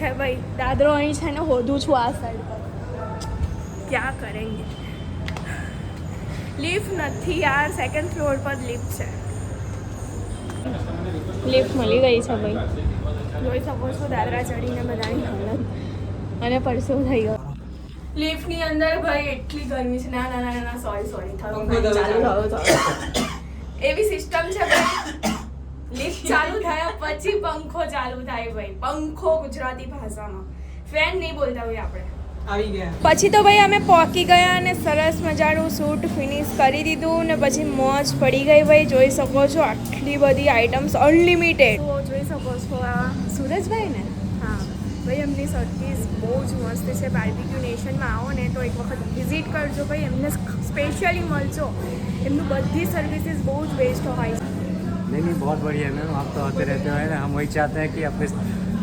है भाई दादरो અહીં છે ને હોદું છું આ સાઈડ પર क्या करेंगे लिफ्ट નથી यार सेकंड फ्लोर पर लिफ्ट છે लिफ्ट મળી ગઈ છે ભાઈ જોઈ શકો છો દાદરા ચડીને બધાની હાલત અને પરસેવો થઈ ગયો લિફ્ટની અંદર ભાઈ એટલી ગરમી છે ના ના ના ના સોરી ચાલુ એવી સિસ્ટમ છે ભાઈ લિફ્ટ ચાલુ થયા પછી પંખો ચાલુ થાય ભાઈ પંખો ગુજરાતી ભાષામાં ફેન નહીં બોલતા હોય આપણે આવી ગયા પછી તો ભાઈ અમે પહોંચી ગયા અને સરસ મજાનું શૂટ ફિનિશ કરી દીધું ને પછી મોજ પડી ગઈ ભાઈ જોઈ શકો છો આટલી બધી આઇટમ્સ અનલિમિટેડ તો જોઈ શકો છો આ સુરજભાઈ ને હા ભાઈ એમની સર્વિસ બહુ જ મસ્ત છે બાર્બીક્યુ નેશનમાં આવો ને તો એક વખત વિઝિટ કરજો ભાઈ એમને સ્પેશિયલી મળજો એમનું બધી સર્વિસીસ બહુ જ બેસ્ટ હોય છે नहीं बहुत बढ़िया मैम आप तो आते रहते हैं ना हम वही चाहते हैं कि अपने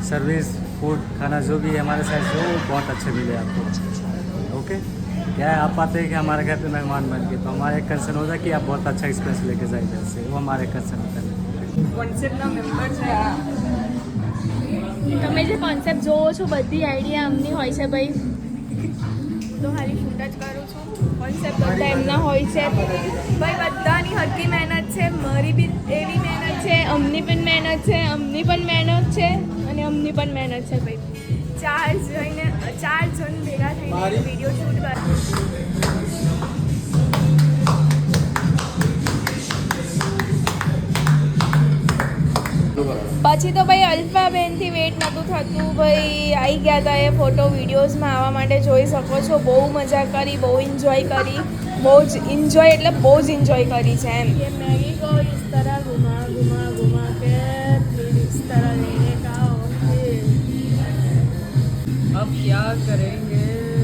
सर्विस फूड खाना जो भी है हमारे साइड से वो बहुत अच्छे मिले आपको ओके क्या है आप आते हैं कि हमारे घर पे मेहमान बन के तो हमारा एक कंसर्न होता है कि आप बहुत अच्छा एक्सपीरियंस लेके जाए इधर से वो हमारा एक कंसर्न होता है કોન્સેપ્ટના મેમ્બર છે તમે જે કોન્સેપ્ટ જોવો છો બધી આઈડિયા અમની હોય છે ભાઈ તો ખાલી શૂટ જ કરું છું કોન્સેપ્ટ બધા એમના હોય છે ભાઈ બધાની હરકી મહેનત છે મારી બી એવી મહેનત છે અમની પણ મહેનત છે અમની પણ મહેનત છે અને અમની પણ મહેનત છે ભાઈ ચાર જણ ભેગા થઈને વિડીયો શૂટ કરે પછી તો ભાઈ અલ્ફાબેનથી વેટ નહોતું થતું ભાઈ આવી ગયા હતા એ ફોટો વિડીયોઝમાં આવવા માટે જોઈ શકો છો બહુ મજા કરી બહુ એન્જોય કરી બહુ જ એન્જોય એટલે બહુ જ એન્જોય કરી છે એમ ये मैगी को इस तरह घुमा घुमा घुमा के फिर इस तरह लेने का अब क्या करेंगे